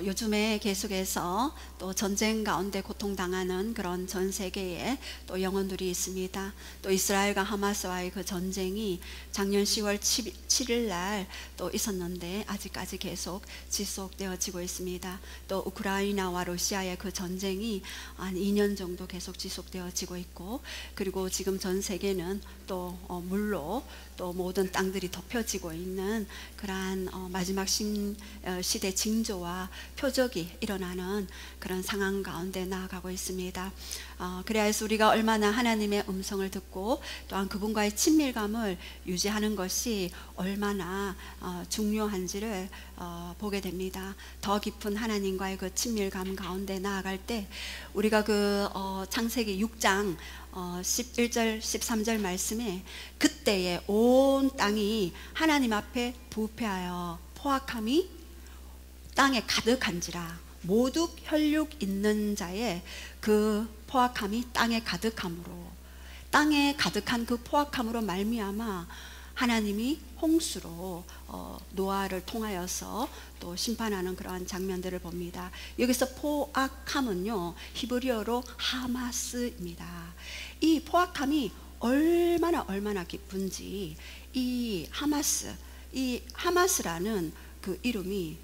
요즘에 계속해서 또 전쟁 가운데 고통당하는 그런 전 세계에 또 영혼들이 있습니다. 또 이스라엘과 하마스와의 그 전쟁이 작년 10월 7일 날 또 있었는데 아직까지 계속 지속되어지고 있습니다. 또 우크라이나와 러시아의 그 전쟁이 한 2년 정도 계속 지속되어지고 있고, 그리고 지금 전 세계는 또 물로 또 모든 땅들이 덮여지고 있는 그러한 마지막 시대 징조와 표적이 일어나는 그런 상황 가운데 나아가고 있습니다. 그래야 해서 우리가 얼마나 하나님의 음성을 듣고 또한 그분과의 친밀감을 유지하는 것이 얼마나 중요한지를 보게 됩니다. 더 깊은 하나님과의 그 친밀감 가운데 나아갈 때 우리가 그 창세기 6장 11절 13절 말씀에 그때에 온 땅이 하나님 앞에 부패하여 포악함이 땅에 가득한지라, 모두 혈육 있는 자의 그 포악함이 땅에 가득함으로, 땅에 가득한 그 포악함으로 말미암아 하나님이 홍수로 노아를 통하여서 또 심판하는 그러한 장면들을 봅니다. 여기서 포악함은요, 히브리어로 하마스입니다. 이 포악함이 얼마나 깊은지, 이 하마스라는 그 이름이,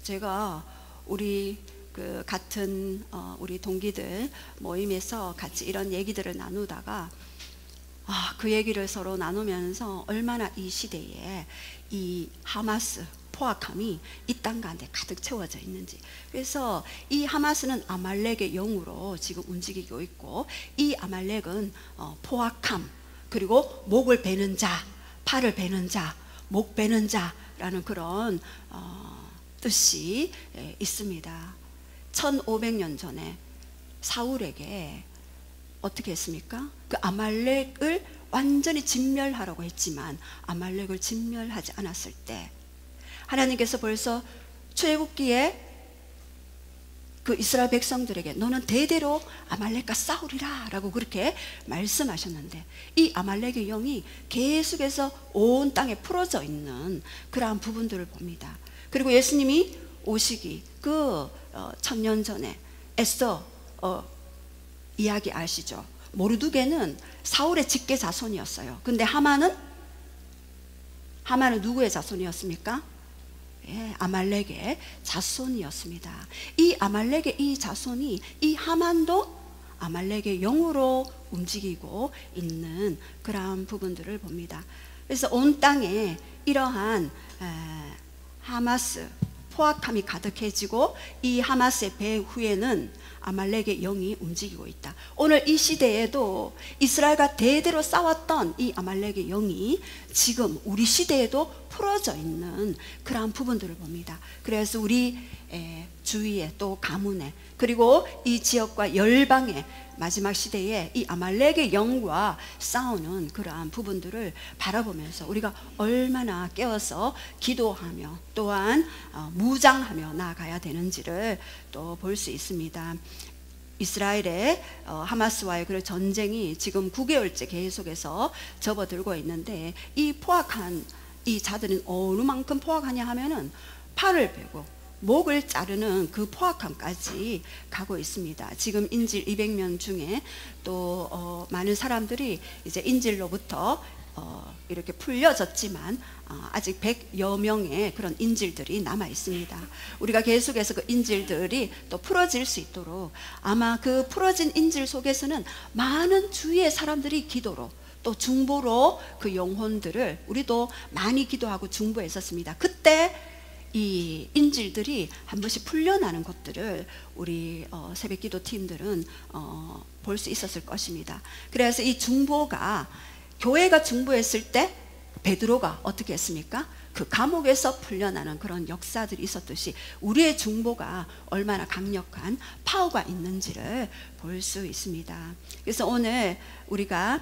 제가 우리 그 같은 우리 동기들 모임에서 같이 이런 얘기들을 나누다가 그 얘기를 서로 나누면서 얼마나 이 시대에 이 하마스 포악함이 이 땅 가운데 가득 채워져 있는지. 그래서 이 하마스는 아말렉의 영으로 지금 움직이고 있고, 이 아말렉은 포악함, 그리고 목을 베는 자, 팔을 베는 자, 목 베는 자라는 그런 뜻이 있습니다. 1500년 전에 사울에게 어떻게 했습니까? 그 아말렉을 완전히 진멸하라고 했지만 아말렉을 진멸하지 않았을 때 하나님께서 벌써 출애굽기에 그 이스라엘 백성들에게 너는 대대로 아말렉과 싸우리라 라고 그렇게 말씀하셨는데, 이 아말렉의 영이 계속해서 온 땅에 풀어져 있는 그러한 부분들을 봅니다. 그리고 예수님이 오시기 그 1000년 전에 에스더 이야기 아시죠? 모르드게는 사울의 직계 자손이었어요. 근데 하만은 누구의 자손이었습니까? 예, 아말렉의 자손이었습니다. 이 아말렉의 이 자손이, 이 하만도 아말렉의 영으로 움직이고 있는 그러한 부분들을 봅니다. 그래서 온 땅에 이러한 하마스 포악함이 가득해지고, 이 하마스의 배후에는 아말렉의 영이 움직이고 있다. 오늘 이 시대에도 이스라엘과 대대로 싸웠던 이 아말렉의 영이 지금 우리 시대에도 풀어져 있는 그러한 부분들을 봅니다. 그래서 우리 주위에 또 가문에, 그리고 이 지역과 열방에 마지막 시대에 이 아말렉의 영과 싸우는 그러한 부분들을 바라보면서 우리가 얼마나 깨어서 기도하며 또한 무장하며 나아가야 되는지를 또 볼 수 있습니다. 이스라엘의 하마스와의 그 전쟁이 지금 9개월째 계속해서 접어들고 있는데, 이 포악한 이 자들은 어느 만큼 포악하냐 하면은 팔을 베고 목을 자르는 그 포악함까지 가고 있습니다. 지금 인질 200명 중에 또 많은 사람들이 이제 인질로부터 이렇게 풀려졌지만 아직 100여 명의 그런 인질들이 남아 있습니다. 우리가 계속해서 그 인질들이 또 풀어질 수 있도록, 아마 그 풀어진 인질 속에서는 많은 주위의 사람들이 기도로 또 중보로 그 영혼들을, 우리도 많이 기도하고 중보했었습니다. 그때 이 인질들이 한 번씩 풀려나는 것들을 우리 새벽기도 팀들은 볼 수 있었을 것입니다. 그래서 이 중보가, 교회가 중보했을 때 베드로가 어떻게 했습니까? 그 감옥에서 풀려나는 그런 역사들이 있었듯이 우리의 중보가 얼마나 강력한 파워가 있는지를 볼 수 있습니다. 그래서 오늘 우리가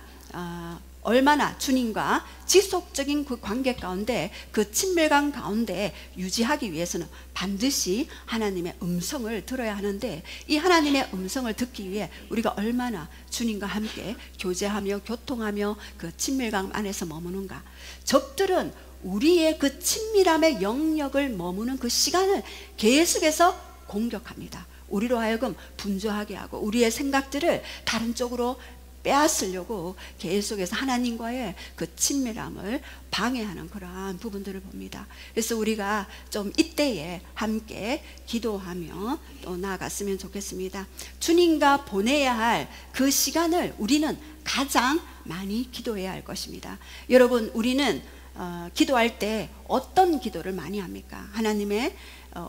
얼마나 주님과 지속적인 그 관계 가운데, 그 친밀감 가운데 유지하기 위해서는 반드시 하나님의 음성을 들어야 하는데, 이 하나님의 음성을 듣기 위해 우리가 얼마나 주님과 함께 교제하며 교통하며 그 친밀감 안에서 머무는가. 적들은 우리의 그 친밀함의 영역을 머무는 그 시간을 계속해서 공격합니다. 우리로 하여금 분주하게 하고 우리의 생각들을 다른 쪽으로 빼앗으려고 계속해서 하나님과의 그 친밀함을 방해하는 그러한 부분들을 봅니다. 그래서 우리가 좀 이때에 함께 기도하며 또 나아갔으면 좋겠습니다. 주님과 보내야 할 그 시간을 우리는 가장 많이 기도해야 할 것입니다. 여러분, 우리는 기도할 때 어떤 기도를 많이 합니까? 하나님의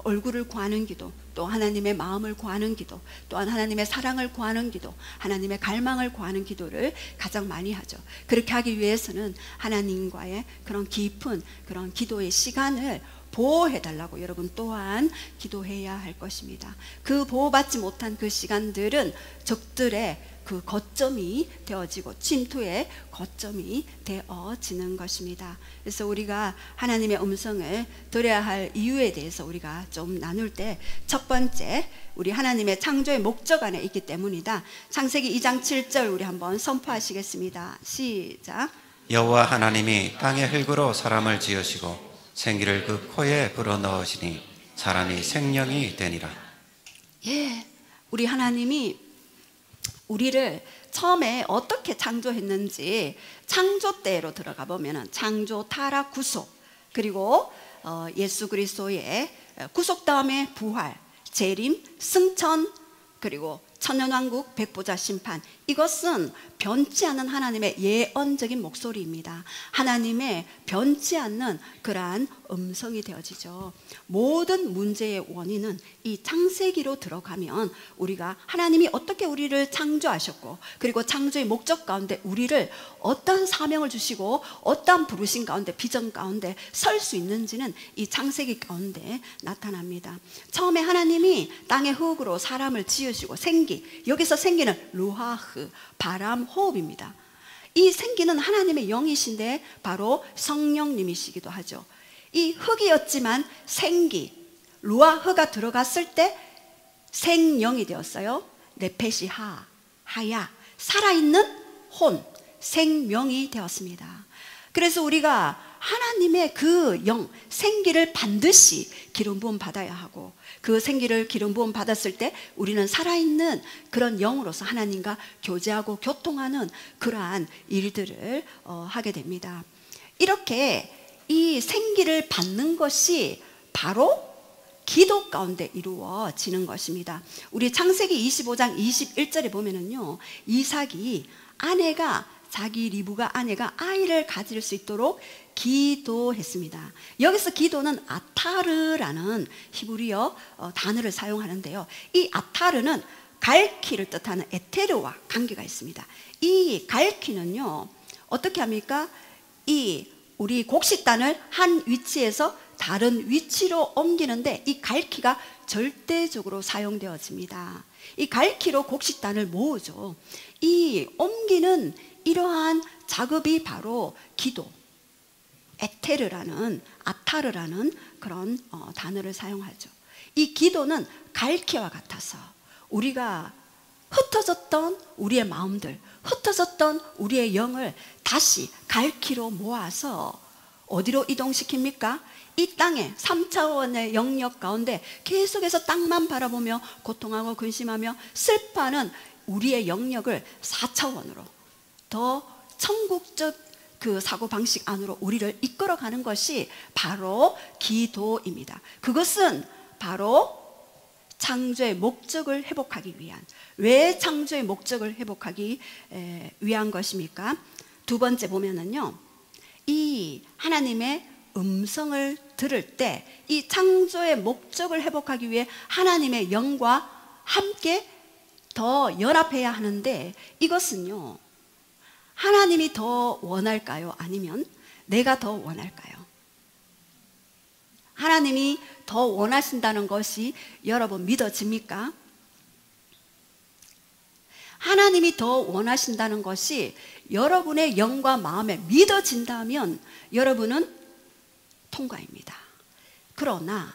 얼굴을 구하는 기도, 또 하나님의 마음을 구하는 기도, 또한 하나님의 사랑을 구하는 기도, 하나님의 갈망을 구하는 기도를 가장 많이 하죠. 그렇게 하기 위해서는 하나님과의 그런 깊은 그런 기도의 시간을 보호해달라고 여러분 또한 기도해야 할 것입니다. 그 보호받지 못한 그 시간들은 적들의 그 거점이 되어지고 침투의 거점이 되어지는 것입니다. 그래서 우리가 하나님의 음성을 들어야 할 이유에 대해서 우리가 좀 나눌 때 첫 번째, 우리 하나님의 창조의 목적 안에 있기 때문이다. 창세기 2장 7절 우리 한번 선포하시겠습니다. 시작. 여호와 하나님이 땅의 흙으로 사람을 지으시고 생기를 그 코에 불어넣으시니 사람이 생명이 되니라. 예, 우리 하나님이 우리를 처음에 어떻게 창조했는지 창조 때로 들어가 보면은 창조, 타락, 구속, 그리고 예수 그리스도의 구속 다음에 부활, 재림, 승천, 그리고 천년왕국, 백보자 심판, 이것은 변치 않는 하나님의 예언적인 목소리입니다. 하나님의 변치 않는 그러한 음성이 되어지죠. 모든 문제의 원인은 이 창세기로 들어가면 우리가 하나님이 어떻게 우리를 창조하셨고, 그리고 창조의 목적 가운데 우리를 어떤 사명을 주시고 어떤 부르심 가운데, 비전 가운데 설 수 있는지는 이 창세기 가운데 나타납니다. 처음에 하나님이 땅의 흙으로 사람을 지으시고 생기, 여기서 생기는 루하흐, 바람, 호흡입니다. 이 생기는 하나님의 영이신데 바로 성령님이시기도 하죠. 이 흙이었지만 생기, 루아흐가 들어갔을 때 생령이 되었어요. 네페시하, 하야, 살아있는 혼, 생명이 되었습니다. 그래서 우리가 하나님의 그 영, 생기를 반드시 기름 부음 받아야 하고, 그 생기를 기름 부음 받았을 때 우리는 살아있는 그런 영으로서 하나님과 교제하고 교통하는 그러한 일들을 하게 됩니다. 이렇게 이 생기를 받는 것이 바로 기도 가운데 이루어지는 것입니다. 우리 창세기 25장 21절에 보면은요, 이삭이 자기 리브가 아내가 아이를 가질 수 있도록 기도했습니다. 여기서 기도는 아타르라는 히브리어 단어를 사용하는데요, 이 아타르는 갈퀴를 뜻하는 에테르와 관계가 있습니다. 이 갈퀴는요, 어떻게 합니까? 이 우리 곡식단을 한 위치에서 다른 위치로 옮기는데 이 갈퀴가 절대적으로 사용되어집니다. 이 갈퀴로 곡식단을 모으죠. 이 옮기는 이러한 작업이 바로 기도, 에테르라는, 아타르라는 그런 단어를 사용하죠. 이 기도는 갈퀴와 같아서 우리가 흩어졌던 우리의 마음들, 흩어졌던 우리의 영을 다시 갈퀴로 모아서 어디로 이동시킵니까? 이 땅에 3차원의 영역 가운데 계속해서 땅만 바라보며 고통하고 근심하며 슬퍼하는 우리의 영역을 4차원으로, 더 천국적 그 사고방식 안으로 우리를 이끌어가는 것이 바로 기도입니다. 그것은 바로 창조의 목적을 회복하기 위한, 왜 창조의 목적을 회복하기 위한 것입니까? 두 번째 보면은요, 이 하나님의 음성을 들을 때 이 창조의 목적을 회복하기 위해 하나님의 영과 함께 더 연합해야 하는데, 이것은요, 하나님이 더 원할까요? 아니면 내가 더 원할까요? 하나님이 더 원하신다는 것이 여러분 믿어집니까? 하나님이 더 원하신다는 것이 여러분의 영과 마음에 믿어진다면 여러분은 통과입니다. 그러나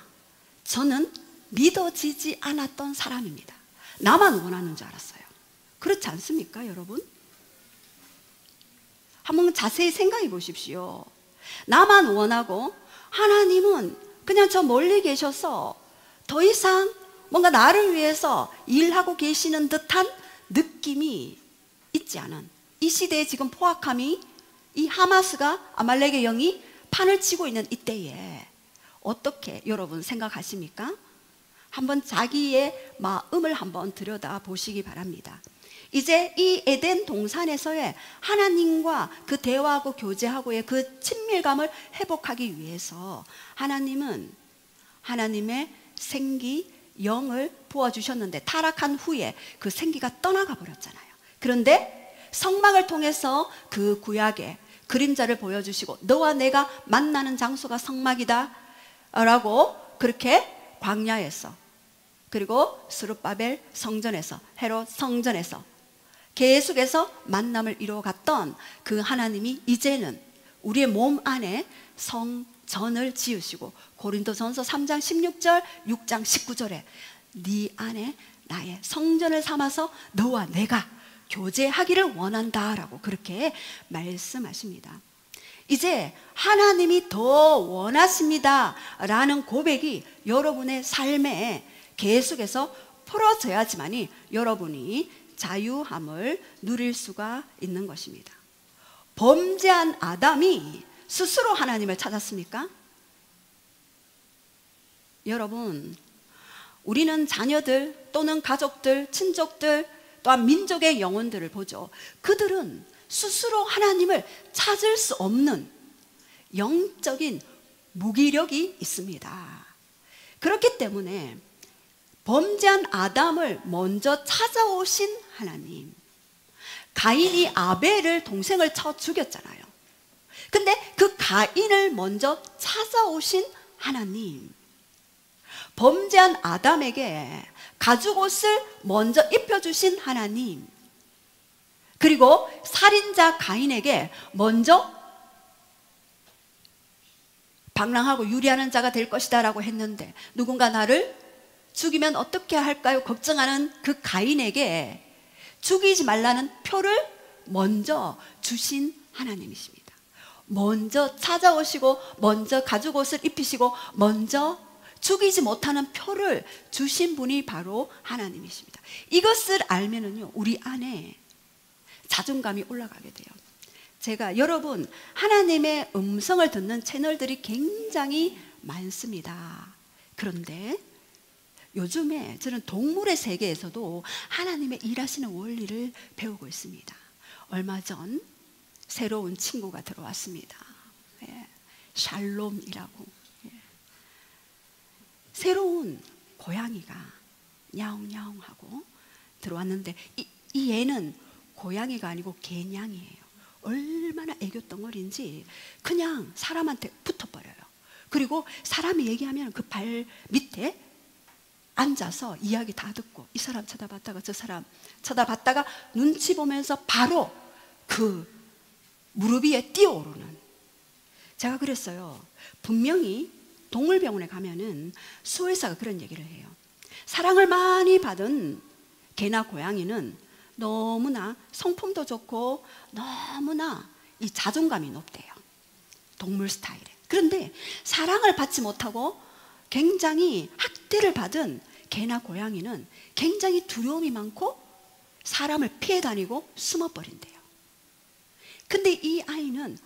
저는 믿어지지 않았던 사람입니다. 나만 원하는 줄 알았어요. 그렇지 않습니까, 여러분? 한번 자세히 생각해 보십시오. 나만 원하고 하나님은 그냥 저 멀리 계셔서 더 이상 뭔가 나를 위해서 일하고 계시는 듯한 느낌이 있지 않은 이 시대에 지금 포악함이, 이 하마스가, 아말렉의 영이 판을 치고 있는 이때에 어떻게 여러분 생각하십니까? 한번 자기의 마음을 한번 들여다 보시기 바랍니다. 이제 이 에덴 동산에서의 하나님과 그 대화하고 교제하고의 그 친밀감을 회복하기 위해서 하나님은 하나님의 생기, 영을 부어주셨는데 타락한 후에 그 생기가 떠나가 버렸잖아요. 그런데 성막을 통해서 그 구약의 그림자를 보여주시고 너와 내가 만나는 장소가 성막이다 라고 그렇게 광야에서, 그리고 스룹바벨 성전에서, 헤롯 성전에서 계속해서 만남을 이루어갔던 그 하나님이 이제는 우리의 몸 안에 성전을 지으시고 고린도전서 3장 16절 6장 19절에 네 안에 나의 성전을 삼아서 너와 내가 교제하기를 원한다라고 그렇게 말씀하십니다. 이제 하나님이 더 원하십니다 라는 고백이 여러분의 삶에 계속해서 풀어져야지만이 여러분이 자유함을 누릴 수가 있는 것입니다. 범죄한 아담이 스스로 하나님을 찾았습니까? 여러분, 우리는 자녀들 또는 가족들, 친족들 또한 민족의 영혼들을 보죠. 그들은 스스로 하나님을 찾을 수 없는 영적인 무기력이 있습니다. 그렇기 때문에 범죄한 아담을 먼저 찾아오신 하나님, 가인이 아벨을 동생을 쳐 죽였잖아요. 근데 그 가인을 먼저 찾아오신 하나님, 범죄한 아담에게 가죽옷을 먼저 입혀주신 하나님, 그리고 살인자 가인에게 먼저 방랑하고 유리하는 자가 될 것이다 라고 했는데 누군가 나를 죽이면 어떻게 할까요? 걱정하는 그 가인에게 죽이지 말라는 표를 먼저 주신 하나님이십니다. 먼저 찾아오시고 먼저 가죽옷을 입히시고 먼저 죽이지 못하는 표를 주신 분이 바로 하나님이십니다. 이것을 알면은요, 우리 안에 자존감이 올라가게 돼요. 제가 여러분, 하나님의 음성을 듣는 채널들이 굉장히 많습니다. 그런데 요즘에 저는 동물의 세계에서도 하나님의 일하시는 원리를 배우고 있습니다. 얼마 전 새로운 친구가 들어왔습니다. 예, 샬롬이라고. 예. 새로운 고양이가 냐옹냐옹 하고 들어왔는데 이 애는 고양이가 아니고 개냥이에요. 얼마나 애교덩어리인지 그냥 사람한테 붙어버려요. 그리고 사람이 얘기하면 그 발 밑에 앉아서 이야기 다 듣고 이 사람 쳐다봤다가 저 사람 쳐다봤다가 눈치 보면서 바로 그 무릎 위에 뛰어오르는. 제가 그랬어요. 분명히 동물병원에 가면은 수의사가 그런 얘기를 해요. 사랑을 많이 받은 개나 고양이는 너무나 성품도 좋고 너무나 이 자존감이 높대요. 동물 스타일에. 그런데 사랑을 받지 못하고 굉장히 학대를 받은 개나 고양이는 굉장히 두려움이 많고 사람을 피해 다니고 숨어버린대요. 근데 이 아이는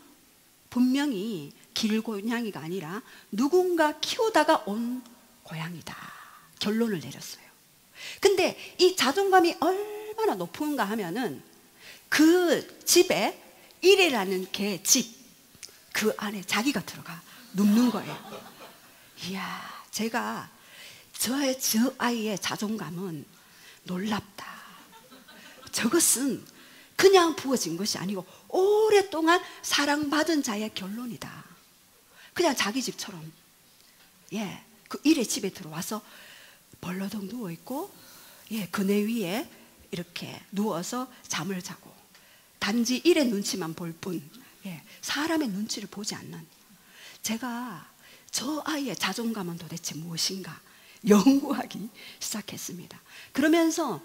분명히 길고양이가 아니라 누군가 키우다가 온 고양이다 결론을 내렸어요. 근데 이 자존감이 얼마나 높은가 하면은 그 집에 일이라는 개 집 그 안에 자기가 들어가 눕는 거예요. 이야, 제가 저 아이의 자존감은 놀랍다. 저것은 그냥 부어진 것이 아니고 오랫동안 사랑받은 자의 결론이다. 그냥 자기 집처럼, 예, 그 일의 집에 들어와서 벌러덩 누워있고, 예, 그네 위에 이렇게 누워서 잠을 자고 단지 일의 눈치만 볼 뿐, 예, 사람의 눈치를 보지 않는. 제가 저 아이의 자존감은 도대체 무엇인가 연구하기 시작했습니다. 그러면서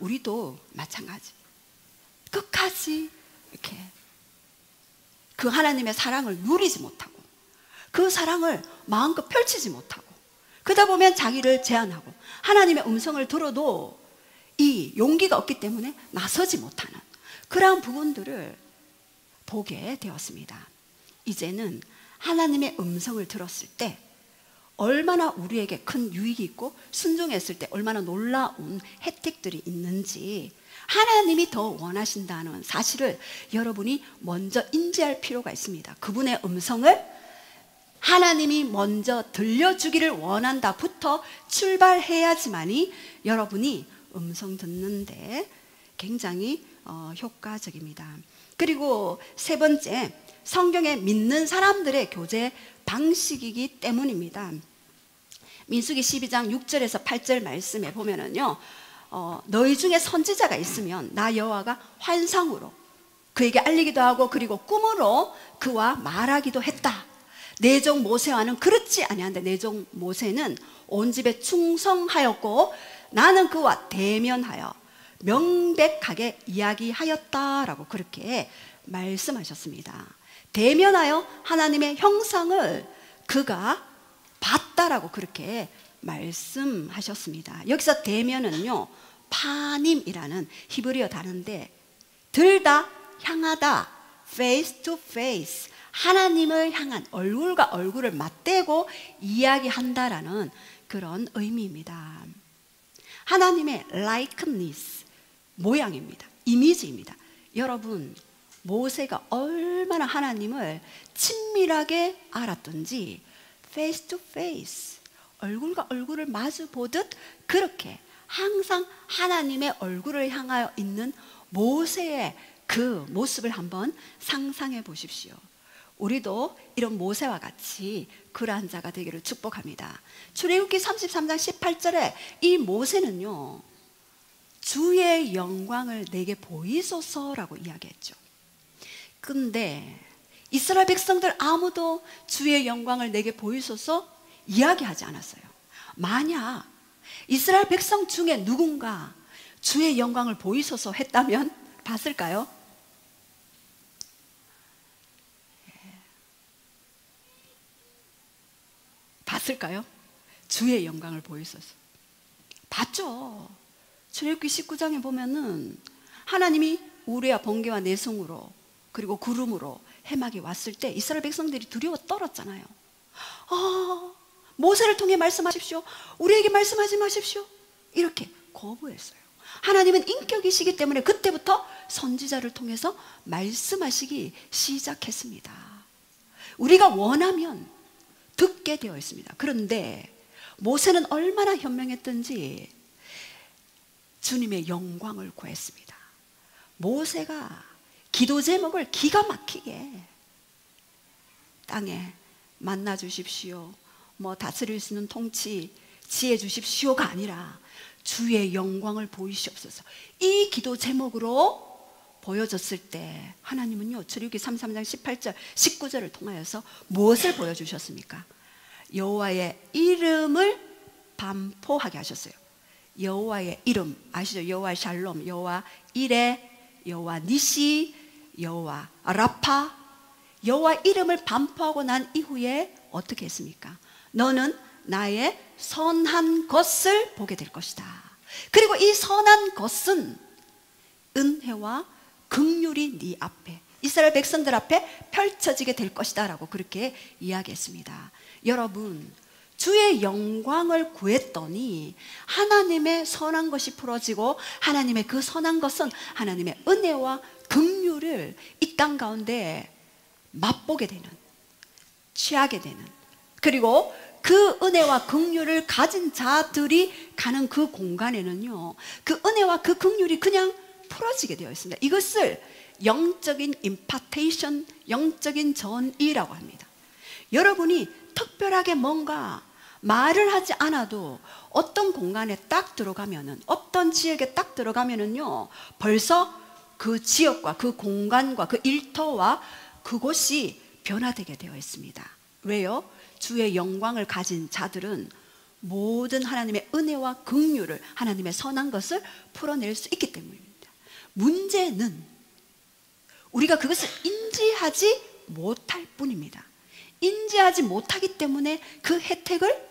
우리도 마찬가지 끝까지 이렇게 그 하나님의 사랑을 누리지 못하고 그 사랑을 마음껏 펼치지 못하고 그러다 보면 자기를 제한하고 하나님의 음성을 들어도 이 용기가 없기 때문에 나서지 못하는 그러한 부분들을 보게 되었습니다. 이제는 하나님의 음성을 들었을 때 얼마나 우리에게 큰 유익이 있고 순종했을 때 얼마나 놀라운 혜택들이 있는지 하나님이 더 원하신다는 사실을 여러분이 먼저 인지할 필요가 있습니다. 그분의 음성을 하나님이 먼저 들려주기를 원한다부터 출발해야지만이 여러분이 음성 듣는데 굉장히 효과적입니다. 그리고 세 번째, 성경에 믿는 사람들의 교제 방식이기 때문입니다. 민수기 12장 6절에서 8절 말씀에 보면은요, 너희 중에 선지자가 있으면 나 여호와가 환상으로 그에게 알리기도 하고 그리고 꿈으로 그와 말하기도 했다. 내 종 모세와는 그렇지 아니한데 내 종 모세는 온 집에 충성하였고 나는 그와 대면하여 명백하게 이야기하였다라고 그렇게 말씀하셨습니다. 대면하여 하나님의 형상을 그가 봤다라고 그렇게 말씀하셨습니다. 여기서 대면은요, 파님이라는 히브리어 단어인데 들다, 향하다, face to face, 하나님을 향한 얼굴과 얼굴을 맞대고 이야기한다라는 그런 의미입니다. 하나님의 likeness, 모양입니다. 이미지입니다. 여러분, 모세가 얼마나 하나님을 친밀하게 알았던지 face to face, 얼굴과 얼굴을 마주 보듯 그렇게 항상 하나님의 얼굴을 향하여 있는 모세의 그 모습을 한번 상상해 보십시오. 우리도 이런 모세와 같이 그러한 자가 되기를 축복합니다. 출애굽기 33장 18절에 이 모세는요, 주의 영광을 내게 보이소서라고 이야기했죠. 근데 이스라엘 백성들 아무도 주의 영광을 내게 보이소서 이야기하지 않았어요. 만약 이스라엘 백성 중에 누군가 주의 영광을 보이소서 했다면 봤을까요? 봤을까요? 주의 영광을 보이소서. 봤죠. 출애굽기 19장에 보면은 하나님이 우레와 번개와 내성으로 그리고 구름으로 해막이 왔을 때 이스라엘 백성들이 두려워 떨었잖아요. 모세를 통해 말씀하십시오. 우리에게 말씀하지 마십시오. 이렇게 거부했어요. 하나님은 인격이시기 때문에 그때부터 선지자를 통해서 말씀하시기 시작했습니다. 우리가 원하면 듣게 되어 있습니다. 그런데 모세는 얼마나 현명했던지 주님의 영광을 구했습니다. 모세가 기도 제목을 기가 막히게 땅에 만나 주십시오, 뭐 다스릴 수 있는 통치 지혜 주십시오가 아니라 주의 영광을 보이시옵소서, 이 기도 제목으로 보여줬을 때 하나님은요, 출애굽기 33장 18절 19절을 통하여서 무엇을 보여주셨습니까? 여호와의 이름을 반포하게 하셨어요. 여호와의 이름 아시죠? 여호와 샬롬, 여호와 이레, 여호와 니시, 여호와 라파, 여호와 이름을 반포하고 난 이후에 어떻게 했습니까? 너는 나의 선한 것을 보게 될 것이다. 그리고 이 선한 것은 은혜와 긍휼이 네 앞에, 이스라엘 백성들 앞에 펼쳐지게 될 것이다 라고 그렇게 이야기했습니다. 여러분, 주의 영광을 구했더니 하나님의 선한 것이 풀어지고 하나님의 그 선한 것은 하나님의 은혜와 긍휼을 이 땅 가운데 맛보게 되는, 취하게 되는, 그리고 그 은혜와 긍휼을 가진 자들이 가는 그 공간에는요, 그 은혜와 그 긍휼이 그냥 풀어지게 되어 있습니다. 이것을 영적인 임파테이션, 영적인 전이라고 합니다. 여러분이 특별하게 뭔가 말을 하지 않아도 어떤 공간에 딱 들어가면은, 어떤 지역에 딱 들어가면은요, 벌써 그 지역과 그 공간과 그 일터와 그곳이 변화되게 되어 있습니다. 왜요? 주의 영광을 가진 자들은 모든 하나님의 은혜와 긍휼을, 하나님의 선한 것을 풀어낼 수 있기 때문입니다. 문제는 우리가 그것을 인지하지 못할 뿐입니다. 인지하지 못하기 때문에 그 혜택을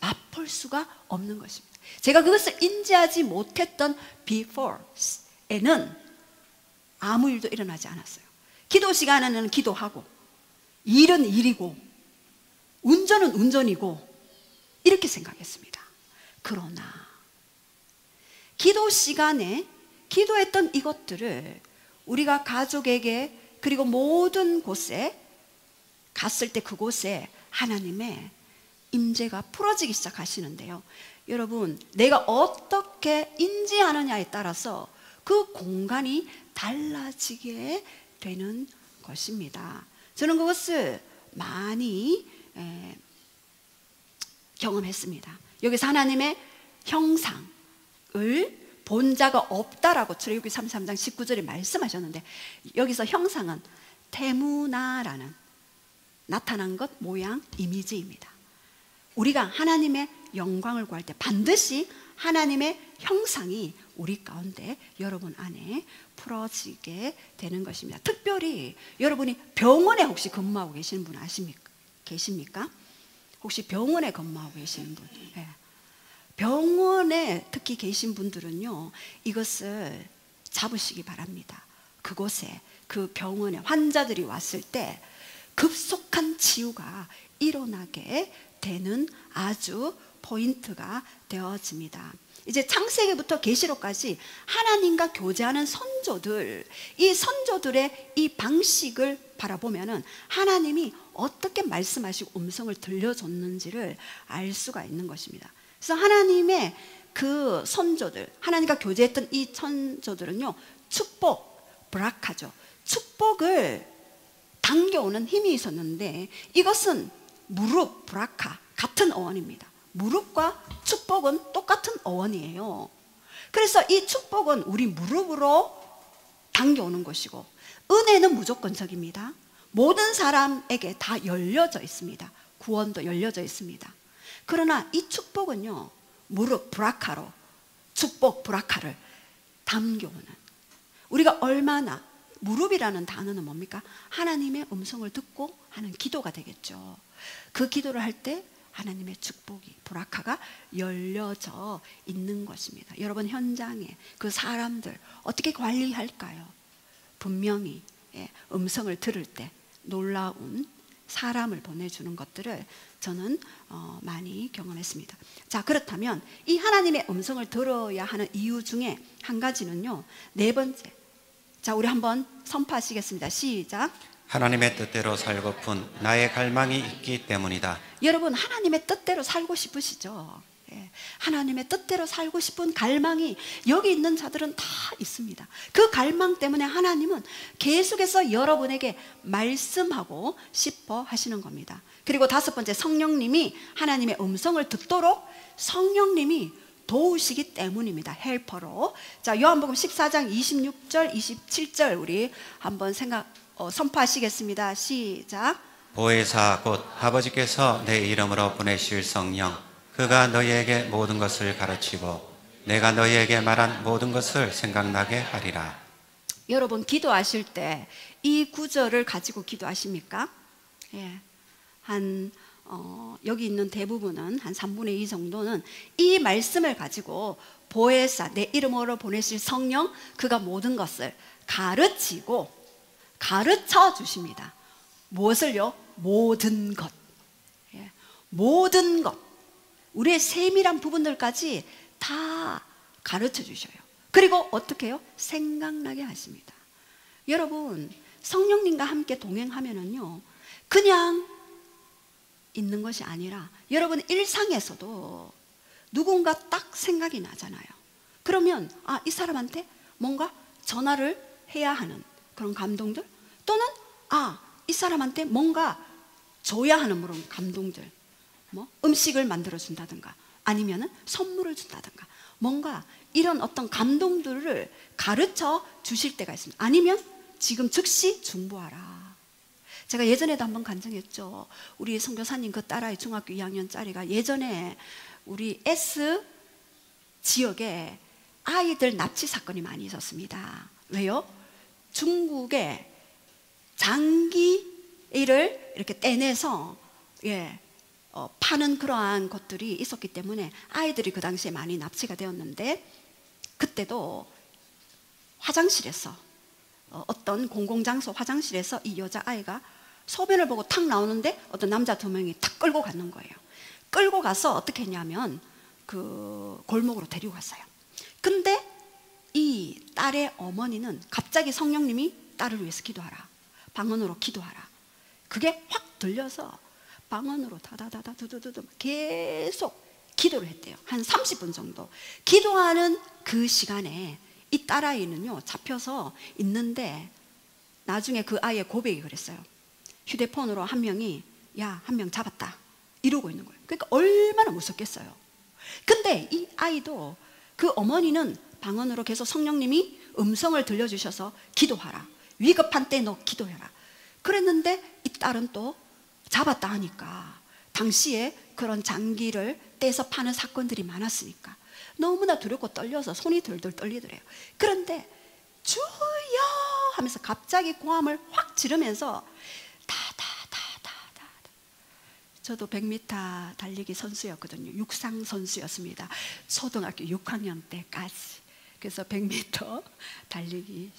맛볼 수가 없는 것입니다. 제가 그것을 인지하지 못했던 before에는 아무 일도 일어나지 않았어요. 기도 시간에는 기도하고, 일은 일이고, 운전은 운전이고, 이렇게 생각했습니다. 그러나 기도 시간에 기도했던 이것들을 우리가 가족에게, 그리고 모든 곳에 갔을 때 그곳에 하나님의 임재가 풀어지기 시작하시는데요. 여러분, 내가 어떻게 인지하느냐에 따라서 그 공간이 달라지게 되는 것입니다. 저는 그것을 많이 경험했습니다. 여기서 하나님의 형상을 본 자가 없다라고 출애굽기 33장 19절에 말씀하셨는데, 여기서 형상은 테무나라는 나타난 것, 모양, 이미지입니다. 우리가 하나님의 영광을 구할 때 반드시 하나님의 형상이 우리 가운데, 여러분 안에 풀어지게 되는 것입니다. 특별히 여러분이 병원에 혹시 근무하고 계시는 분 계십니까? 혹시 병원에 근무하고 계시는 분? 네. 병원에 특히 계신 분들은요, 이것을 잡으시기 바랍니다. 그곳에, 그 병원에 환자들이 왔을 때 급속한 치유가 일어나게 되는 아주 포인트가 되어집니다. 이제 창세기부터 계시록까지 하나님과 교제하는 선조들, 이 선조들의 이 방식을 바라보면은 하나님이 어떻게 말씀하시고 음성을 들려줬는지를 알 수가 있는 것입니다. 그래서 하나님의 그 선조들, 하나님과 교제했던 이 선조들은요, 축복, 브라카죠. 축복을 당겨오는 힘이 있었는데, 이것은 무릎, 브라카, 같은 어원입니다. 무릎과 축복은 똑같은 어원이에요. 그래서 이 축복은 우리 무릎으로 당겨오는 것이고, 은혜는 무조건적입니다. 모든 사람에게 다 열려져 있습니다. 구원도 열려져 있습니다. 그러나 이 축복은요, 무릎, 브라카로, 축복, 브라카를 담겨오는, 우리가 얼마나, 무릎이라는 단어는 뭡니까? 하나님의 음성을 듣고 하는 기도가 되겠죠. 그 기도를 할 때 하나님의 축복이, 브라카가 열려져 있는 것입니다. 여러분, 현장에 그 사람들 어떻게 관리할까요? 분명히 음성을 들을 때 놀라운 사람을 보내주는 것들을 저는 많이 경험했습니다. 자, 그렇다면 이 하나님의 음성을 들어야 하는 이유 중에 한 가지는요, 네 번째. 자, 우리 한번 선포하시겠습니다. 시작. 하나님의 뜻대로 살고픈 나의 갈망이 있기 때문이다. 여러분, 하나님의 뜻대로 살고 싶으시죠? 하나님의 뜻대로 살고 싶은 갈망이 여기 있는 자들은 다 있습니다. 그 갈망 때문에 하나님은 계속해서 여러분에게 말씀하고 싶어 하시는 겁니다. 그리고 다섯 번째, 성령님이 하나님의 음성을 듣도록 성령님이 도우시기 때문입니다. 헬퍼로. 자, 요한복음 14장 26절 27절 우리 한번 선포하시겠습니다. 시작. 보혜사 곧 아버지께서 내 이름으로 보내실 성령, 그가 너희에게 모든 것을 가르치고 내가 너희에게 말한 모든 것을 생각나게 하리라. 여러분, 기도하실 때 이 구절을 가지고 기도하십니까? 예. 여기 있는 대부분은 한 3분의 2 정도는 이 말씀을 가지고 보혜사, 내 이름으로 보내실 성령, 그가 모든 것을 가르치고 가르쳐 주십니다. 무엇을요? 모든 것. 예. 모든 것. 우리의 세밀한 부분들까지 다 가르쳐 주셔요. 그리고 어떻게 해요? 생각나게 하십니다. 여러분, 성령님과 함께 동행하면은요, 그냥 있는 것이 아니라 여러분 일상에서도 누군가 딱 생각이 나잖아요. 그러면 이 사람한테 뭔가 전화를 해야 하는 그런 감동들, 또는 이 사람한테 뭔가 줘야 하는 그런 감동들, 뭐 음식을 만들어 준다든가 아니면은 선물을 준다든가, 뭔가 이런 어떤 감동들을 가르쳐 주실 때가 있습니다. 아니면 지금 즉시 중보하라. 제가 예전에도 한번 간증했죠. 우리 선교사님 그 딸아이 중학교 2학년짜리가 예전에 우리 S 지역에 아이들 납치 사건이 많이 있었습니다. 왜요? 중국에 장기 이를 이렇게 떼내서 파는 그러한 것들이 있었기 때문에 아이들이 그 당시에 많이 납치가 되었는데, 그때도 화장실에서 어떤 공공장소 화장실에서 이 여자아이가 소변을 보고 탁 나오는데 어떤 남자 2명이 탁 끌고 가는 거예요. 끌고 가서 어떻게 했냐면 그 골목으로 데리고 갔어요. 근데 이 딸의 어머니는 갑자기 성령님이 딸을 위해서 기도하라, 방언으로 기도하라, 그게 확 들려서 방언으로 다다다다 두두두두 계속 기도를 했대요. 한 30분 정도 기도하는 그 시간에 이 딸아이는요 잡혀서 있는데, 나중에 그 아이의 고백이 그랬어요. 휴대폰으로 한 명이 야, 한 명 잡았다 이러고 있는 거예요. 그러니까 얼마나 무섭겠어요. 근데 이 아이도, 그 어머니는 방언으로 계속 성령님이 음성을 들려주셔서 기도하라, 위급한 때 너 기도해라 그랬는데, 이 딸은 또 잡았다 하니까 당시에 그런 장기를 떼서 파는 사건들이 많았으니까 너무나 두렵고 떨려서 손이 들들 떨리더래요. 그런데 주여 하면서 갑자기 고함을 확 지르면서 다다다다다. 저도 100m 달리기 선수였거든요. 육상 선수였습니다. 초등학교 6학년 때까지. 그래서 100m 달리기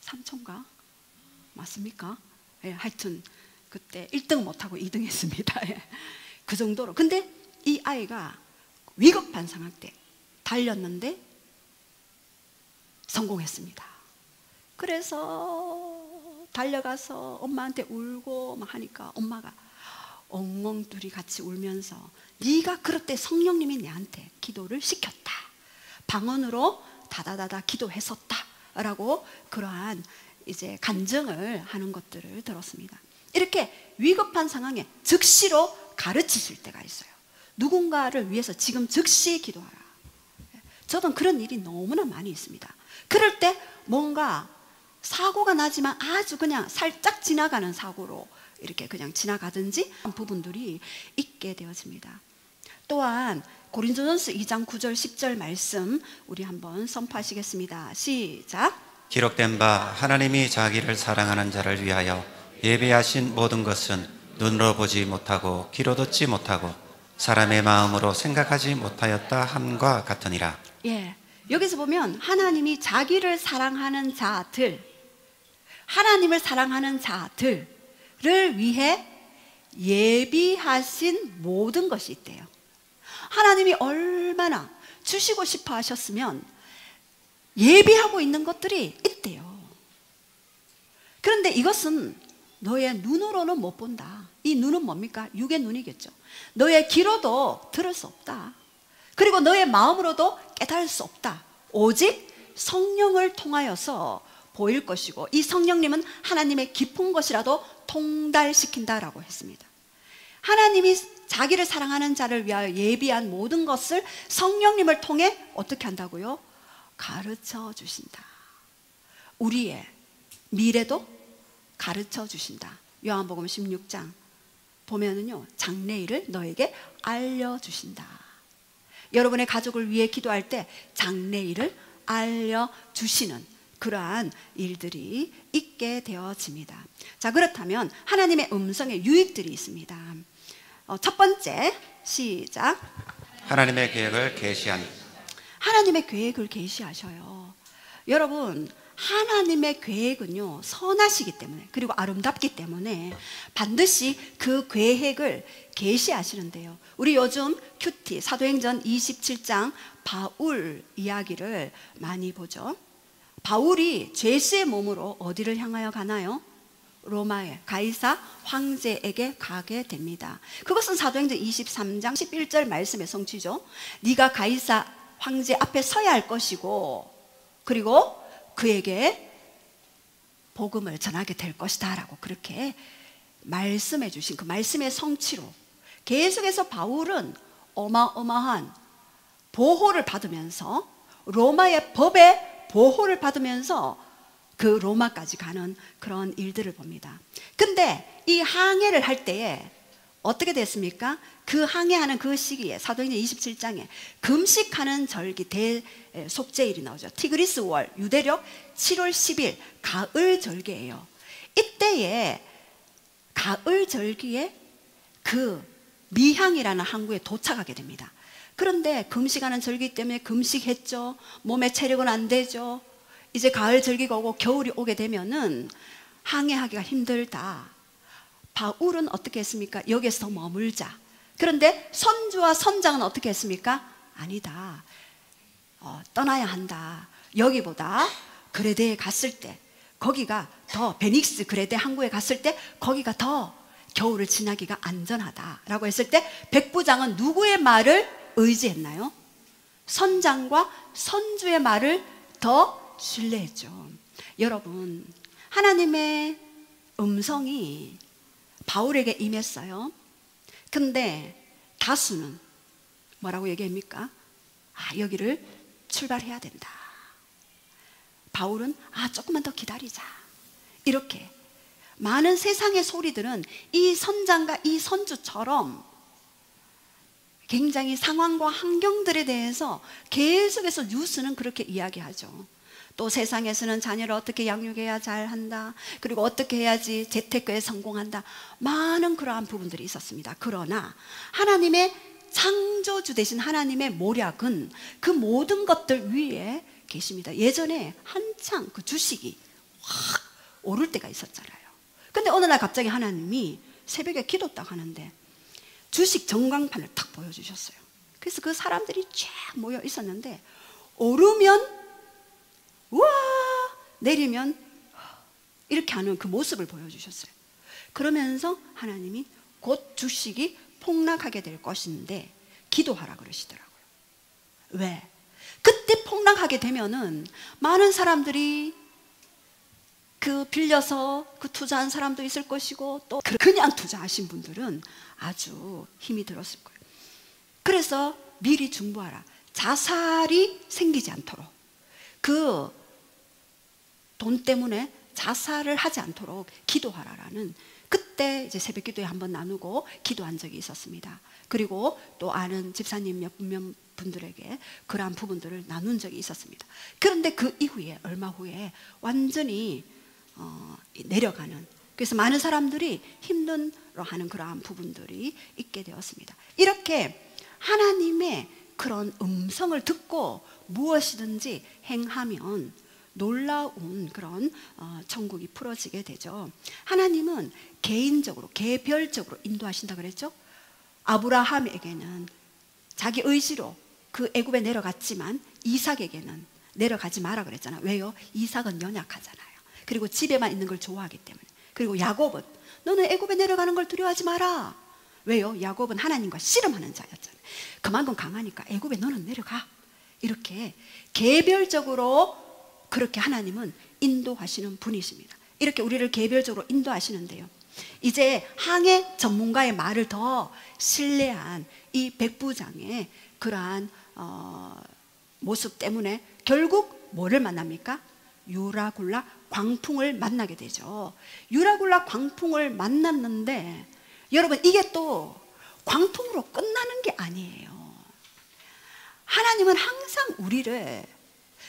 13초인가? 맞습니까? 하여튼 그때 1등 못하고 2등 했습니다. 그 정도로. 근데 이 아이가 위급한 상황 때 달렸는데 성공했습니다. 그래서 달려가서 엄마한테 울고 막 하니까 엄마가 엉엉둘이 같이 울면서 네가 그럴 때 성령님이 내한테 기도를 시켰다, 방언으로 다다다다 기도했었다 라고 그러한 이제 간증을 하는 것들을 들었습니다. 이렇게 위급한 상황에 즉시로 가르치실 때가 있어요. 누군가를 위해서 지금 즉시 기도하라. 저는 그런 일이 너무나 많이 있습니다. 그럴 때 뭔가 사고가 나지만 아주 그냥 살짝 지나가는 사고로 이렇게 그냥 지나가든지 하는 부분들이 있게 되어집니다. 또한 고린도전서 2장 9절 10절 말씀 우리 한번 선포하시겠습니다. 시작. 기록된 바 하나님이 자기를 사랑하는 자를 위하여 예비하신 모든 것은 눈으로 보지 못하고 귀로 듣지 못하고 사람의 마음으로 생각하지 못하였다 함과 같으니라. 여기서 보면 하나님이 자기를 사랑하는 자들, 하나님을 사랑하는 자들을 위해 예비하신 모든 것이 있대요. 하나님이 얼마나 주시고 싶어 하셨으면 예비하고 있는 것들이 있대요. 그런데 이것은 너의 눈으로는 못 본다. 이 눈은 뭡니까? 육의 눈이겠죠. 너의 귀로도 들을 수 없다. 그리고 너의 마음으로도 깨달을 수 없다. 오직 성령을 통하여서 보일 것이고, 이 성령님은 하나님의 깊은 것이라도 통달시킨다라고 했습니다. 하나님이 자기를 사랑하는 자를 위하여 예비한 모든 것을 성령님을 통해 어떻게 한다고요? 가르쳐 주신다. 우리의 미래도 가르쳐 주신다. 요한복음 16장 보면은요, 장래일을 너에게 알려주신다. 여러분의 가족을 위해 기도할 때 장래일을 알려주시는 그러한 일들이 있게 되어집니다. 자, 그렇다면 하나님의 음성의 유익들이 있습니다. 첫 번째, 시작. 하나님의 계획을 계시한. 하나님의 계획을 계시하셔요. 여러분, 하나님의 계획은요 선하시기 때문에, 그리고 아름답기 때문에 반드시 그 계획을 계시하시는데요. 우리 요즘 큐티 사도행전 27장 바울 이야기를 많이 보죠. 바울이 죄수의 몸으로 어디를 향하여 가나요? 로마의 가이사 황제에게 가게 됩니다. 그것은 사도행전 23장 11절 말씀의 성취죠. 네가 가이사 황제 앞에 서야 할 것이고, 그리고 그에게 복음을 전하게 될 것이다 라고 그렇게 말씀해 주신 그 말씀의 성취로 계속해서 바울은 어마어마한 보호를 받으면서, 로마의 법의 보호를 받으면서 그 로마까지 가는 그런 일들을 봅니다. 근데 이 항해를 할 때에 어떻게 됐습니까? 그 항해하는 그 시기에 사도행전 27장에 금식하는 절기 대속죄일이 나오죠. 티그리스 월 유대력 7월 10일 가을 절개예요. 이때에 가을 절기에 그 미향이라는 항구에 도착하게 됩니다. 그런데 금식하는 절기 때문에 금식했죠. 몸에 체력은 안 되죠. 이제 가을 절기가 오고 겨울이 오게 되면은 항해하기가 힘들다. 바울은 어떻게 했습니까? 여기에서 더 머물자. 그런데 선주와 선장은 어떻게 했습니까? 아니다. 떠나야 한다. 여기보다 그레데에 갔을 때, 거기가 더 베닉스 그레데 항구에 갔을 때 거기가 더 겨울을 지나기가 안전하다라고 했을 때 백부장은 누구의 말을 의지했나요? 선장과 선주의 말을 더 신뢰했죠. 여러분, 하나님의 음성이 바울에게 임했어요. 근데 다수는 뭐라고 얘기합니까? 여기를 출발해야 된다. 바울은 조금만 더 기다리자. 이렇게 많은 세상의 소리들은 이 선장과 이 선주처럼 굉장히 상황과 환경들에 대해서 계속해서 뉴스는 그렇게 이야기하죠. 또 세상에서는 자녀를 어떻게 양육해야 잘한다. 그리고 어떻게 해야지 재테크에 성공한다. 많은 그러한 부분들이 있었습니다. 그러나 하나님의 창조주 되신 하나님의 모략은 그 모든 것들 위에 계십니다. 예전에 한창 그 주식이 확 오를 때가 있었잖아요. 근데 어느 날 갑자기 하나님이 새벽에 기도 딱 하는데 주식 전광판을 탁 보여주셨어요. 그래서 그 사람들이 쫙 모여 있었는데 오르면 우와, 내리면 이렇게 하는 그 모습을 보여주셨어요. 그러면서 하나님이 곧 주식이 폭락하게 될 것인데 기도하라 그러시더라고요. 왜? 그때 폭락하게 되면은 많은 사람들이 그 빌려서 그 투자한 사람도 있을 것이고 또 그냥 투자하신 분들은 아주 힘이 들었을 거예요. 그래서 미리 중보하라. 자살이 생기지 않도록, 그 돈 때문에 자살을 하지 않도록 기도하라라는, 그때 이제 새벽 기도에 한번 나누고 기도한 적이 있었습니다. 그리고 또 아는 집사님 몇 분들에게 그러한 부분들을 나눈 적이 있었습니다. 그런데 그 이후에 얼마 후에 완전히 내려가는, 그래서 많은 사람들이 힘들어하는 그러한 부분들이 있게 되었습니다. 이렇게 하나님의 그런 음성을 듣고 무엇이든지 행하면 놀라운 그런 천국이 풀어지게 되죠. 하나님은 개인적으로 개별적으로 인도하신다 그랬죠. 아브라함에게는 자기 의지로 그 애굽에 내려갔지만 이삭에게는 내려가지 마라 그랬잖아요. 왜요? 이삭은 연약하잖아요. 그리고 집에만 있는 걸 좋아하기 때문에. 그리고 야곱은 너는 애굽에 내려가는 걸 두려워하지 마라. 왜요? 야곱은 하나님과 씨름하는 자였잖아요. 그만큼 강하니까 애굽에 너는 내려가. 이렇게 개별적으로 그렇게 하나님은 인도하시는 분이십니다. 이렇게 우리를 개별적으로 인도하시는데요, 이제 항해 전문가의 말을 더 신뢰한 이 백부장의 그러한 모습 때문에 결국 뭐를 만납니까? 유라굴라 광풍을 만나게 되죠. 유라굴라 광풍을 만났는데 여러분, 이게 또 광풍으로 끝나는 게 아니에요. 하나님은 항상 우리를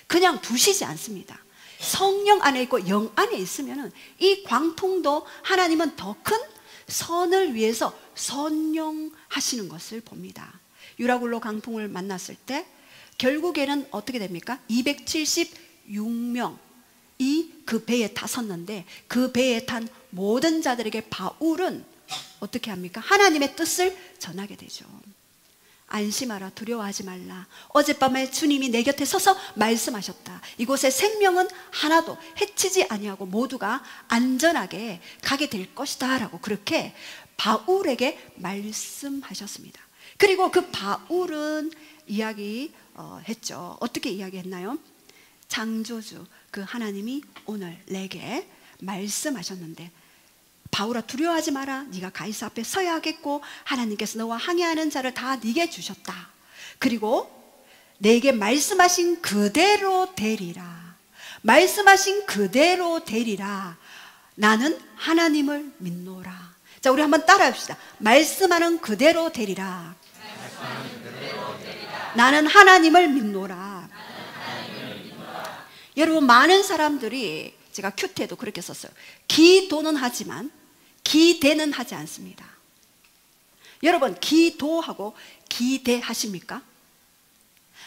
그냥 두시지 않습니다. 성령 안에 있고 영 안에 있으면 이 광풍도 하나님은 더 큰 선을 위해서 선용하시는 것을 봅니다. 유라굴로 광풍을 만났을 때 결국에는 어떻게 됩니까? 276명이 그 배에 탔었는데 그 배에 탄 모든 자들에게 바울은 어떻게 합니까? 하나님의 뜻을 전하게 되죠. 안심하라, 두려워하지 말라. 어젯밤에 주님이 내 곁에 서서 말씀하셨다. 이곳에 생명은 하나도 해치지 아니하고 모두가 안전하게 가게 될 것이다 라고 그렇게 바울에게 말씀하셨습니다. 그리고 그 바울은 이야기했죠. 어떻게 이야기했나요? 창조주 그 하나님이 오늘 내게 말씀하셨는데, 바울아 두려워하지 마라. 네가 가이사 앞에 서야 하겠고 하나님께서 너와 항해하는 자를 다 네게 주셨다. 그리고 내게 말씀하신 그대로 되리라. 말씀하신 그대로 되리라. 나는 하나님을 믿노라. 자, 우리 한번 따라합시다. 말씀하는 그대로 되리라. 나는 하나님을 믿노라. 여러분, 많은 사람들이 제가 큐티에도 그렇게 썼어요. 기도는 하지만 기대는 하지 않습니다. 여러분, 기도하고 기대하십니까?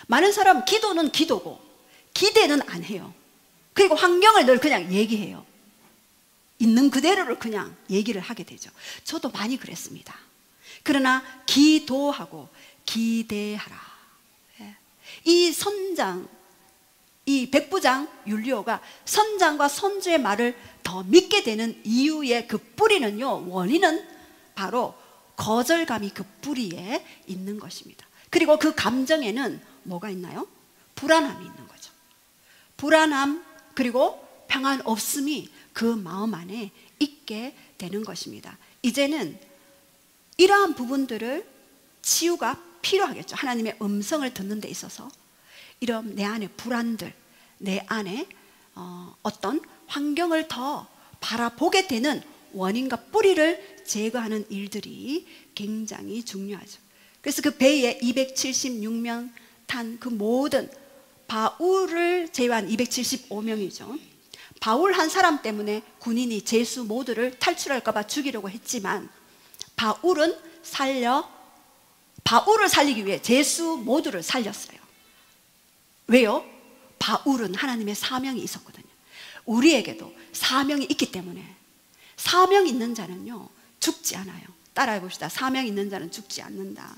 많은 사람은 기도는 기도고 기대는 안 해요. 그리고 환경을 늘 그냥 얘기해요. 있는 그대로를 그냥 얘기를 하게 되죠. 저도 많이 그랬습니다. 그러나 기도하고 기대하라. 이 선장, 이 백부장 율리오가 선장과 선주의 말을 더 믿게 되는 이유의 그 뿌리는요, 원인은 바로 거절감이 그 뿌리에 있는 것입니다. 그리고 그 감정에는 뭐가 있나요? 불안함이 있는 거죠. 불안함, 그리고 평안 없음이 그 마음 안에 있게 되는 것입니다. 이제는 이러한 부분들을 치유가 필요하겠죠. 하나님의 음성을 듣는 데 있어서 이런 내 안의 불안들, 내 안에 어떤 환경을 더 바라보게 되는 원인과 뿌리를 제거하는 일들이 굉장히 중요하죠. 그래서 그 배에 276명 탄 그 모든, 바울을 제외한 275명이죠. 바울 한 사람 때문에 군인이 제수 모두를 탈출할까 봐 죽이려고 했지만 바울을 살리기 위해 제수 모두를 살렸어요. 왜요? 바울은 하나님의 사명이 있었거든요. 우리에게도 사명이 있기 때문에, 사명 있는 자는요 죽지 않아요. 따라해 봅시다. 사명 있는 자는 죽지 않는다.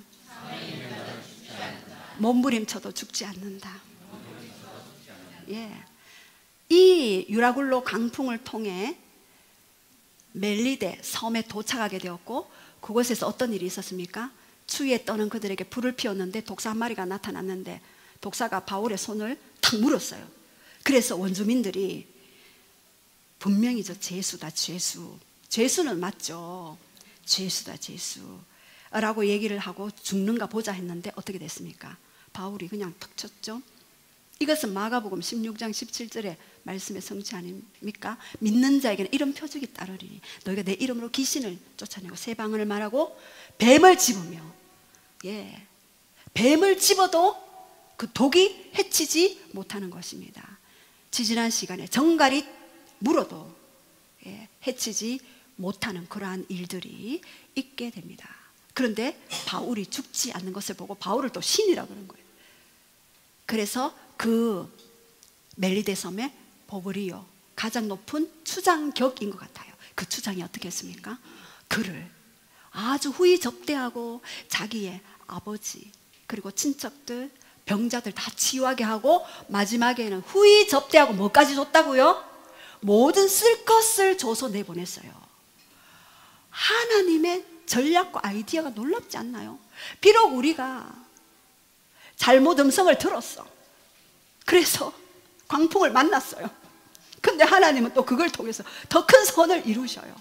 몸부림쳐도 죽지 않는다. 예. 이 유라굴로 강풍을 통해 멜리데 섬에 도착하게 되었고, 그곳에서 어떤 일이 있었습니까? 추위에 떠는 그들에게 불을 피웠는데 독사 한 마리가 나타났는데 독사가 바울의 손을 탁 물었어요. 그래서 원주민들이 분명히 저 죄수다, 죄수. 죄수는 맞죠. 죄수다, 죄수 라고 얘기를 하고 죽는가 보자 했는데 어떻게 됐습니까? 바울이 그냥 턱 쳤죠. 이것은 마가복음 16장 17절의 말씀의 성취 아닙니까? 믿는 자에게는 이런 표적이 따르리니 너희가 내 이름으로 귀신을 쫓아내고 새 방언을 말하고 뱀을 집으며, 예, 뱀을 집어도 그 독이 해치지 못하는 것입니다. 지지난 시간에 정갈이 물어도 해치지 못하는 그러한 일들이 있게 됩니다. 그런데 바울이 죽지 않는 것을 보고 바울을 또 신이라고 그런 거예요. 그래서 그 멜리데 섬의 보브리오, 가장 높은 추장격인 것 같아요. 그 추장이 어떻게 했습니까? 그를 아주 후히 접대하고 자기의 아버지 그리고 친척들, 병자들 다 치유하게 하고 마지막에는 후히 접대하고 뭐까지 줬다고요? 모든 쓸 것을 줘서 내보냈어요. 하나님의 전략과 아이디어가 놀랍지 않나요? 비록 우리가 잘못 음성을 들었어. 그래서 광풍을 만났어요. 근데 하나님은 또 그걸 통해서 더 큰 선을 이루셔요.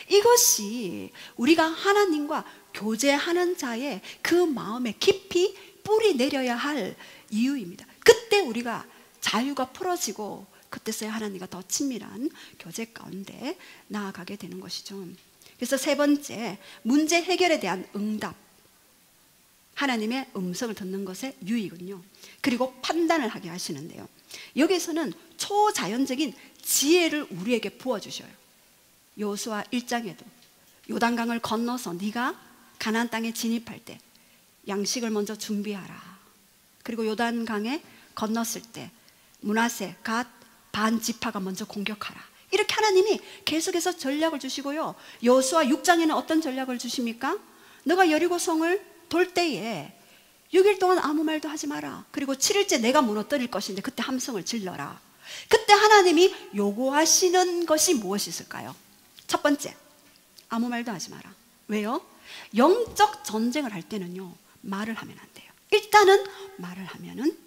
이것이 우리가 하나님과 교제하는 자의 그 마음에 깊이 뿌리 내려야 할 이유입니다. 그때 우리가 자유가 풀어지고 그때서야 하나님과 더 친밀한 교제 가운데 나아가게 되는 것이죠. 그래서 세 번째, 문제 해결에 대한 응답. 하나님의 음성을 듣는 것의 유익은요, 그리고 판단을 하게 하시는데요, 여기서는 초자연적인 지혜를 우리에게 부어주셔요. 여호수아 1장에도 요단강을 건너서 네가 가나안 땅에 진입할 때 양식을 먼저 준비하라. 그리고 요단강에 건넜을 때 므낫세, 갓, 반 지파가 먼저 공격하라. 이렇게 하나님이 계속해서 전략을 주시고요, 여호수아 6장에는 어떤 전략을 주십니까? 너가 여리고 성을 돌 때에 6일 동안 아무 말도 하지 마라. 그리고 7일째 내가 무너뜨릴 것인데 그때 함성을 질러라. 그때 하나님이 요구하시는 것이 무엇이 있을까요? 첫 번째, 아무 말도 하지 마라. 왜요? 영적 전쟁을 할 때는요, 말을 하면 안 돼요. 일단은 말을 하면은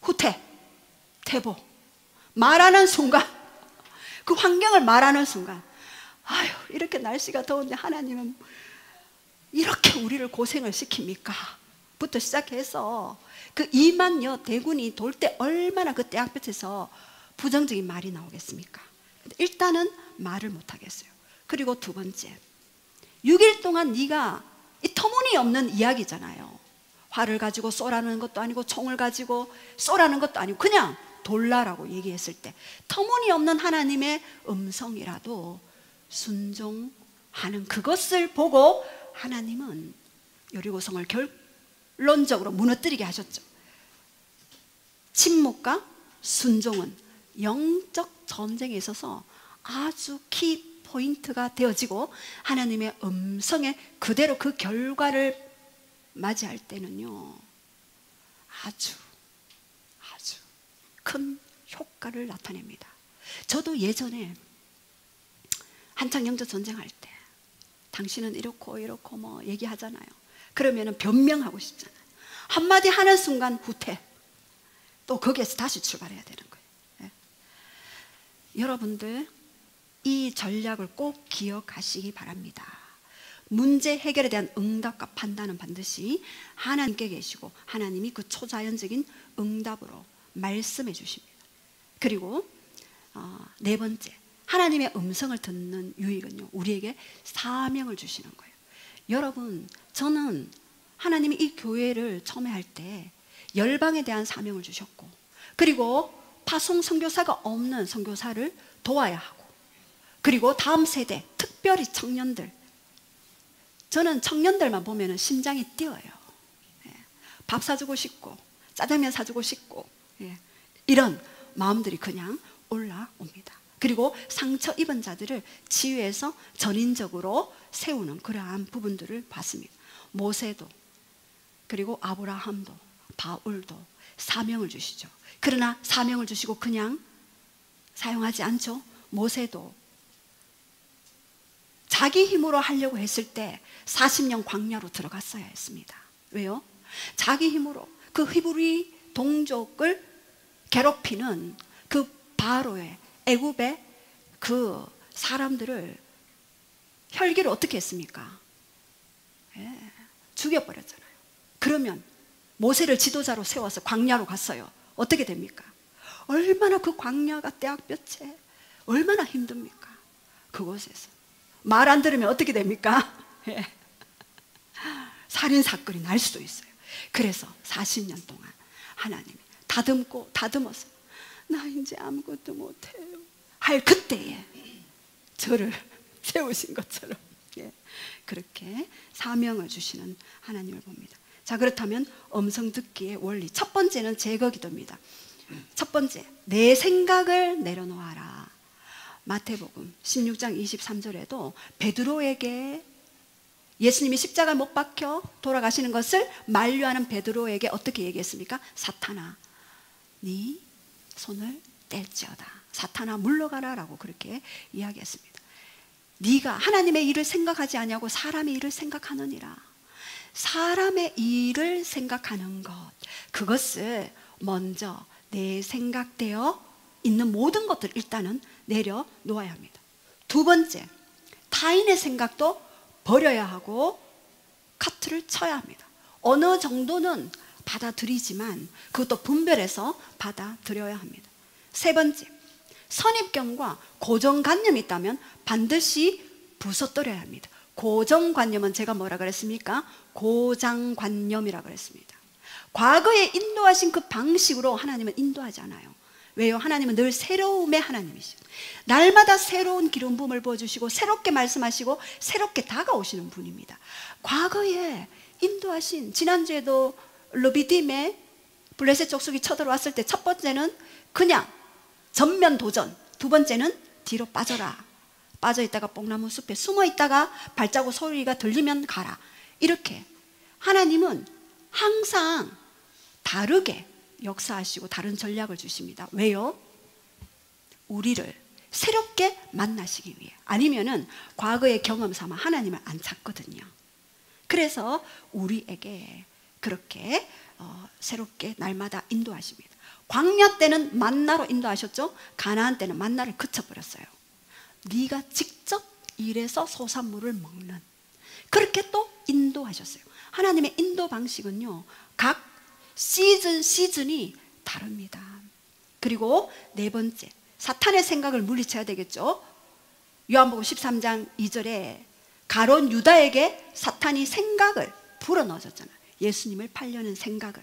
후퇴, 퇴보. 말하는 순간, 그 환경을 말하는 순간, 아유, 이렇게 날씨가 더운데 하나님은 이렇게 우리를 고생을 시킵니까? 부터 시작해서 그 2만여 대군이 돌 때 얼마나 그 떼약볕에서 부정적인 말이 나오겠습니까? 일단은 말을 못 하겠어요. 그리고 두 번째, 6일 동안 네가 이 터무니없는 이야기잖아요. 활을 가지고 쏘라는 것도 아니고 총을 가지고 쏘라는 것도 아니고 그냥 돌라라고 얘기했을 때 터무니없는 하나님의 음성이라도 순종하는 그것을 보고 하나님은 여리고성을 결론적으로 무너뜨리게 하셨죠. 침묵과 순종은 영적 전쟁에 있어서 아주 키 포인트가 되어지고 하나님의 음성에 그대로 그 결과를 맞이할 때는요, 아주 큰 효과를 나타냅니다. 저도 예전에 한창 영적 전쟁할 때 당신은 이렇고 뭐 얘기하잖아요. 그러면은 변명하고 싶잖아요. 한마디 하는 순간 후퇴, 또 거기에서 다시 출발해야 되는 거예요. 예. 여러분들 이 전략을 꼭 기억하시기 바랍니다. 문제 해결에 대한 응답과 판단은 반드시 하나님께 계시고 하나님이 그 초자연적인 응답으로 말씀해 주십니다. 그리고 네 번째, 하나님의 음성을 듣는 유익은요, 우리에게 사명을 주시는 거예요. 여러분, 저는 하나님이 이 교회를 처음에 할 때 열방에 대한 사명을 주셨고, 그리고 파송 선교사가 없는 선교사를 도와야 하고, 그리고 다음 세대, 특별히 청년들, 저는 청년들만 보면 심장이 뛰어요. 밥 사주고 싶고 짜장면 사주고 싶고, 이런 마음들이 그냥 올라옵니다. 그리고 상처 입은 자들을 치유해서 전인적으로 세우는 그러한 부분들을 봤습니다. 모세도, 그리고 아브라함도, 바울도 사명을 주시죠. 그러나 사명을 주시고 그냥 사용하지 않죠. 모세도 자기 힘으로 하려고 했을 때 40년 광야로 들어갔어야 했습니다. 왜요? 자기 힘으로 그 히브리 동족을 괴롭히는 그 바로의 애굽의 그 사람들을 혈기를 어떻게 했습니까? 죽여버렸잖아요. 그러면 모세를 지도자로 세워서 광야로 갔어요. 어떻게 됩니까? 얼마나 그 광야가 떼약볕에 얼마나 힘듭니까? 그곳에서 말 안 들으면 어떻게 됩니까? 살인사건이 날 수도 있어요. 그래서 40년 동안 하나님이 다듬어서 나 이제 아무것도 못해요 할 그때에 저를 세우신 것처럼 그렇게 사명을 주시는 하나님을 봅니다. 자, 그렇다면 음성 듣기의 원리, 첫 번째는 제거 기도입니다. 첫 번째, 내 생각을 내려놓아라. 마태복음 16장 23절에도 베드로에게 예수님이 십자가에 못 박혀 돌아가시는 것을 만류하는 베드로에게 어떻게 얘기했습니까? 사탄아, 네 손을 뗄지어다. 사탄아, 물러가라 라고 그렇게 이야기했습니다. 네가 하나님의 일을 생각하지 아니하고 사람의 일을 생각하느니라. 사람의 일을 생각하는 것, 그것을 먼저 내 생각되어 있는 모든 것들을 일단은 내려놓아야 합니다. 두 번째, 타인의 생각도 버려야 하고 카트를 쳐야 합니다. 어느 정도는 받아들이지만 그것도 분별해서 받아들여야 합니다. 세 번째, 선입견과 고정관념이 있다면 반드시 부숴뜨려야 합니다. 고정관념은 제가 뭐라 그랬습니까? 고장관념이라 그랬습니다. 과거에 인도하신 그 방식으로 하나님은 인도하지 않아요. 왜요? 하나님은 늘 새로움의 하나님이시죠. 날마다 새로운 기름 부음을 부어주시고 새롭게 말씀하시고 새롭게 다가오시는 분입니다. 과거에 인도하신, 지난주에도 르비딤의 블레셋 족속이 쳐들어왔을 때 첫 번째는 그냥 전면 도전, 두 번째는 뒤로 빠져라. 빠져있다가 뽕나무 숲에 숨어있다가 발자국 소리가 들리면 가라. 이렇게 하나님은 항상 다르게 역사하시고 다른 전략을 주십니다. 왜요? 우리를 새롭게 만나시기 위해. 아니면은 과거의 경험 삼아 하나님을 안 찾거든요. 그래서 우리에게 그렇게 새롭게 날마다 인도하십니다. 광야 때는 만나로 인도하셨죠. 가나안 때는 만나를 그쳐버렸어요. 네가 직접 일해서 소산물을 먹는, 그렇게 또 인도하셨어요. 하나님의 인도 방식은요, 각 시즌이 다릅니다. 그리고 네 번째, 사탄의 생각을 물리쳐야 되겠죠. 요한복음 13장 2절에 가룟 유다에게 사탄이 생각을 불어넣어줬잖아요. 예수님을 팔려는 생각을.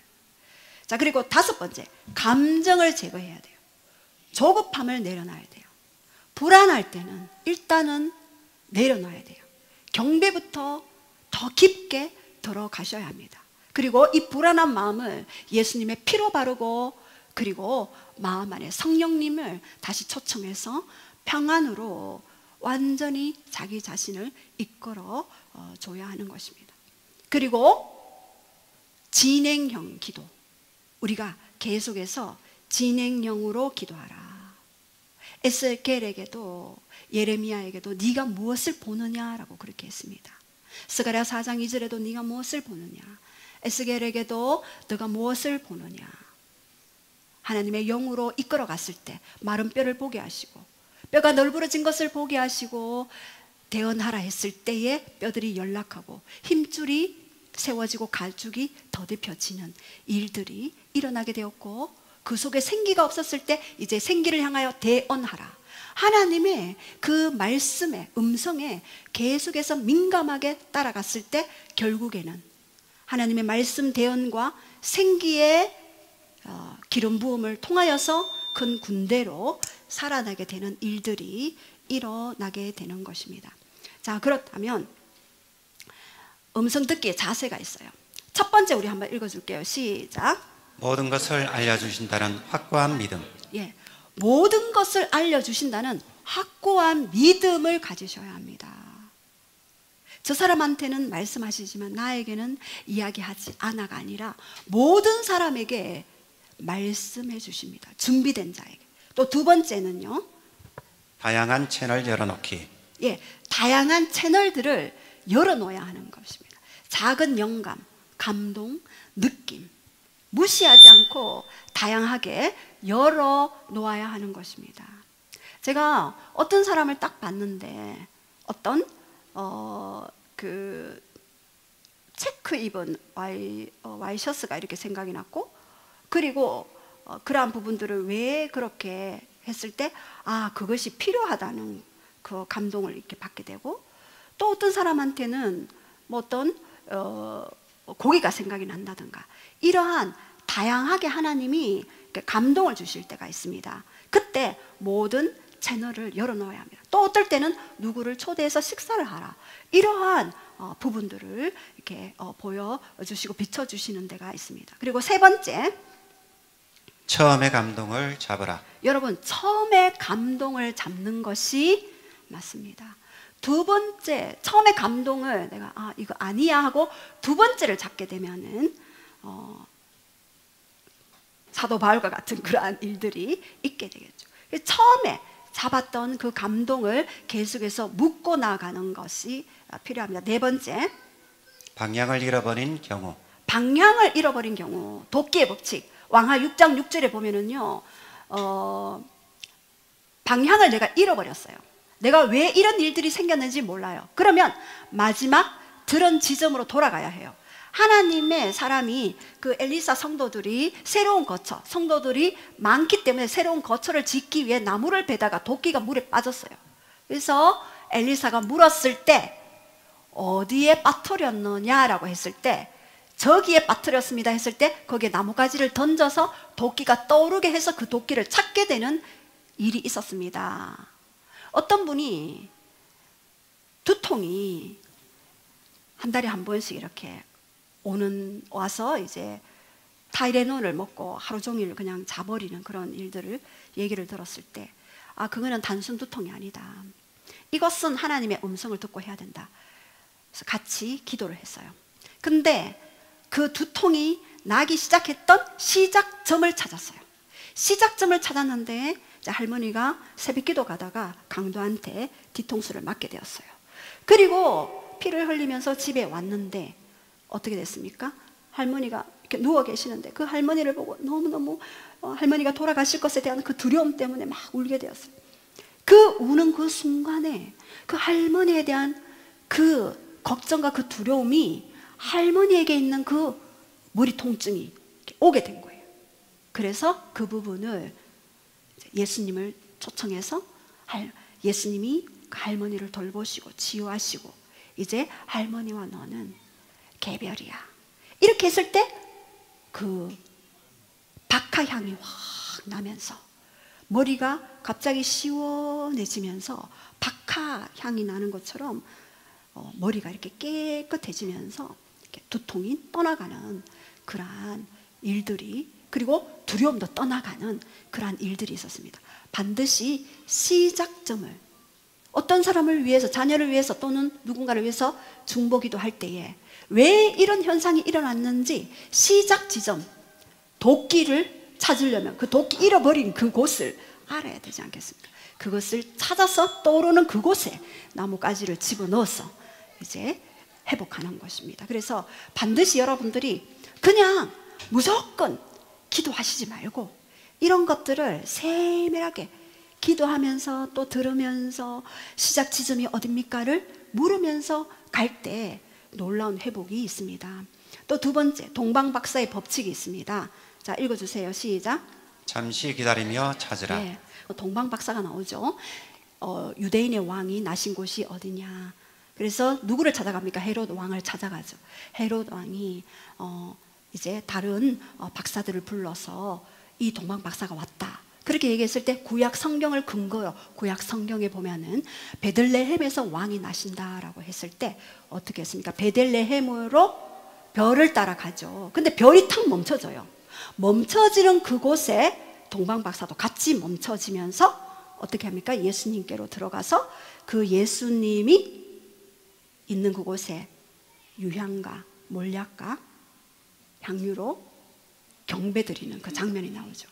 자, 그리고 5번째, 감정을 제거해야 돼요. 조급함을 내려놔야 돼요. 불안할 때는 일단은 내려놔야 돼요. 경배부터 더 깊게 들어가셔야 합니다. 그리고 이 불안한 마음을 예수님의 피로 바르고, 그리고 마음 안에 성령님을 다시 초청해서 평안으로 완전히 자기 자신을 이끌어 줘야 하는 것입니다. 그리고 진행형 기도, 우리가 계속해서 진행형으로 기도하라. 에스겔에게도 예레미야에게도 네가 무엇을 보느냐라고 그렇게 했습니다. 스가랴 4장 2절에도 네가 무엇을 보느냐, 에스겔에게도 네가 무엇을 보느냐. 하나님의 영으로 이끌어 갔을 때 마른 뼈를 보게 하시고, 뼈가 널브러진 것을 보게 하시고, 대언하라 했을 때에 뼈들이 연락하고 힘줄이 세워지고 가죽이 더듬혀지는 일들이 일어나게 되었고, 그 속에 생기가 없었을 때 이제 생기를 향하여 대언하라. 하나님의 그 말씀의 음성에 계속해서 민감하게 따라갔을 때 결국에는 하나님의 말씀 대언과 생기의 기름 부음을 통하여서 큰 군대로 살아나게 되는 일들이 일어나게 되는 것입니다. 자, 그렇다면 음성 듣기의 자세가 있어요. 첫 번째 우리 한번 읽어줄게요. 시작. 모든 것을 알려주신다는 확고한 믿음. 예, 모든 것을 알려주신다는 확고한 믿음을 가지셔야 합니다. 저 사람한테는 말씀하시지만 나에게는 이야기하지 않아가 아니라 모든 사람에게 말씀해 주십니다. 준비된 자에게. 또 2번째는요, 다양한 채널 열어놓기. 예, 다양한 채널들을 열어놓아야 하는 것입니다. 작은 영감, 감동, 느낌 무시하지 않고 다양하게 열어놓아야 하는 것입니다. 제가 어떤 사람을 딱 봤는데, 어떤 그 체크 입은 와이셔츠가 이렇게 생각이 났고, 그리고 그러한 부분들을 왜 그렇게 했을 때 그것이 필요하다는 그 감동을 이렇게 받게 되고, 또 어떤 사람한테는 뭐 어떤 고기가 생각이 난다든가, 이러한 다양하게 하나님이 감동을 주실 때가 있습니다. 그때 모든 채널을 열어놓아야 합니다. 또 어떨 때는 누구를 초대해서 식사를 하라, 이러한 부분들을 이렇게 보여주시고 비춰주시는 데가 있습니다. 그리고 3번째, 처음의 감동을 잡으라. 여러분, 처음에 감동을 잡는 것이 맞습니다. 2번째, 처음에 감동을 내가 이거 아니야 하고 2번째를 잡게 되면은 사도 바울과 같은 그러한 일들이 있게 되겠죠. 처음에 잡았던 그 감동을 계속해서 묶고 나가는 것이 필요합니다. 4번째, 방향을 잃어버린 경우. 방향을 잃어버린 경우, 도끼의 법칙 왕하 6장 6절에 보면은요, 방향을 내가 잃어버렸어요. 내가 왜 이런 일들이 생겼는지 몰라요. 그러면 마지막 들은 지점으로 돌아가야 해요. 하나님의 사람이, 그 엘리사 성도들이 새로운 거처, 성도들이 많기 때문에 새로운 거처를 짓기 위해 나무를 베다가 도끼가 물에 빠졌어요. 그래서 엘리사가 물었을 때 어디에 빠뜨렸느냐라고 했을 때, 저기에 빠뜨렸습니다 했을 때 거기에 나무가지를 던져서 도끼가 떠오르게 해서 그 도끼를 찾게 되는 일이 있었습니다. 어떤 분이 두통이 한 달에 한 번씩 이렇게 와서 이제 타이레놀을 먹고 하루 종일 그냥 자버리는 그런 일들을 얘기를 들었을 때, 그거는 단순 두통이 아니다, 이것은 하나님의 음성을 듣고 해야 된다. 그래서 같이 기도를 했어요. 근데 그 두통이 나기 시작했던 시작점을 찾았어요. 시작점을 찾았는데 이제 할머니가 새벽기도 가다가 강도한테 뒤통수를 맞게 되었어요. 그리고 피를 흘리면서 집에 왔는데 어떻게 됐습니까? 할머니가 이렇게 누워 계시는데 그 할머니를 보고 너무너무 할머니가 돌아가실 것에 대한 그 두려움 때문에 막 울게 되었어요. 그 우는 그 순간에 그 할머니에 대한 그 걱정과 그 두려움이 할머니에게 있는 그 머리 통증이 오게 된 거예요. 그래서 그 부분을 예수님을 초청해서 예수님이 그 할머니를 돌보시고 치유하시고, 이제 할머니와 너는 개별이야, 이렇게 했을 때 그 박하향이 확 나면서 머리가 갑자기 시원해지면서 박하향이 나는 것처럼 머리가 이렇게 깨끗해지면서 이렇게 두통이 떠나가는 그러한 일들이, 그리고 두려움도 떠나가는 그러한 일들이 있었습니다. 반드시 시작점을, 어떤 사람을 위해서, 자녀를 위해서 또는 누군가를 위해서 중보기도 할 때에 왜 이런 현상이 일어났는지 시작 지점, 도끼를 찾으려면 그 도끼 잃어버린 그곳을 알아야 되지 않겠습니까? 그것을 찾아서 떠오르는 그곳에 나뭇가지를 집어넣어서 이제 회복하는 것입니다. 그래서 반드시 여러분들이 그냥 무조건 기도하시지 말고 이런 것들을 세밀하게 기도하면서 또 들으면서 시작 지점이 어딥니까를 물으면서 갈 때 놀라운 회복이 있습니다. 또 두 번째, 동방박사의 법칙이 있습니다. 자, 읽어주세요. 시작. 잠시 기다리며 찾으라. 네, 동방박사가 나오죠. 유대인의 왕이 나신 곳이 어디냐. 그래서 누구를 찾아갑니까? 헤롯 왕을 찾아가죠. 헤롯 왕이 이제 다른 박사들을 불러서 이 동방박사가 왔다, 그렇게 얘기했을 때 구약 성경을 근거로, 구약 성경에 보면은 베들레헴에서 왕이 나신다라고 했을 때 어떻게 했습니까? 베들레헴으로 별을 따라가죠. 근데 별이 탁 멈춰져요. 멈춰지는 그곳에 동방박사도 같이 멈춰지면서 어떻게 합니까? 예수님께로 들어가서 그 예수님이 있는 그곳에 유향과 몰약과 향유로 경배드리는 그 장면이 나오죠.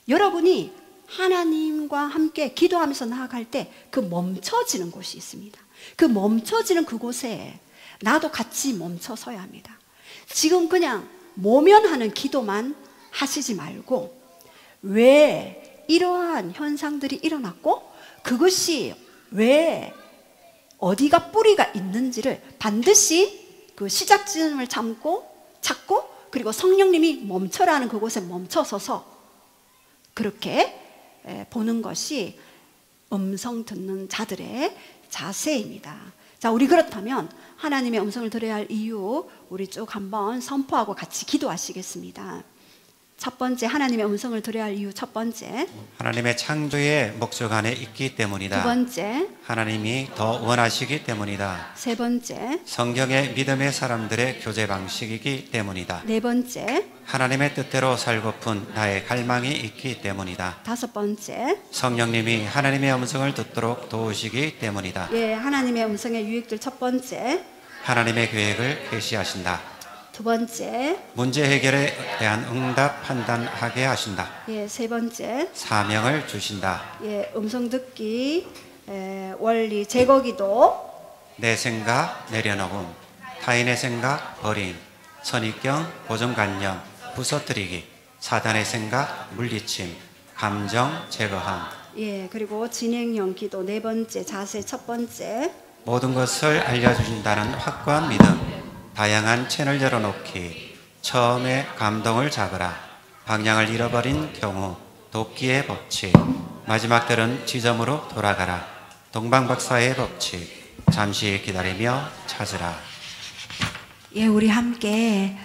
여러분이 하나님과 함께 기도하면서 나아갈 때 그 멈춰지는 곳이 있습니다. 그 멈춰지는 그곳에 나도 같이 멈춰서야 합니다. 지금 그냥 모면하는 기도만 하시지 말고 왜 이러한 현상들이 일어났고 그것이 왜 어디가 뿌리가 있는지를 반드시 그 시작점을 찾고 그리고 성령님이 멈춰라는 그곳에 멈춰서서 그렇게 보는 것이 음성 듣는 자들의 자세입니다. 자, 우리 그렇다면 하나님의 음성을 들어야 할 이유 우리 쭉 한번 선포하고 같이 기도하시겠습니다. 첫 번째, 하나님의 음성을 들어야 할 이유 첫 번째, 하나님의 창조의 목적 안에 있기 때문이다. 두 번째, 하나님이 더 원하시기 때문이다. 세 번째, 성경의 믿음의 사람들의 교제 방식이기 때문이다. 네 번째, 하나님의 뜻대로 살고픈 나의 갈망이 있기 때문이다. 다섯 번째, 성령님이 하나님의 음성을 듣도록 도우시기 때문이다. 예, 하나님의 음성의 유익들 첫 번째, 하나님의 계획을 계시하신다. 두 번째, 문제 해결에 대한 응답 판단하게 하신다. 예, 세 번째, 사명을 주신다. 예, 음성 듣기, 원리 제거기도, 내 생각 내려놓음, 타인의 생각 버림, 선입견 고정관념 부서뜨리기, 사단의 생각 물리침, 감정 제거함. 예, 그리고 진행형 기도 네 번째, 자세 첫 번째, 모든 것을 알려주신다는 확고한 믿음, 다양한 채널 열어놓기, 처음에 감동을 잡으라, 방향을 잃어버린 경우 도끼의 법칙, 마지막 들은 지점으로 돌아가라, 동방박사의 법칙, 잠시 기다리며 찾으라. 예, 우리 함께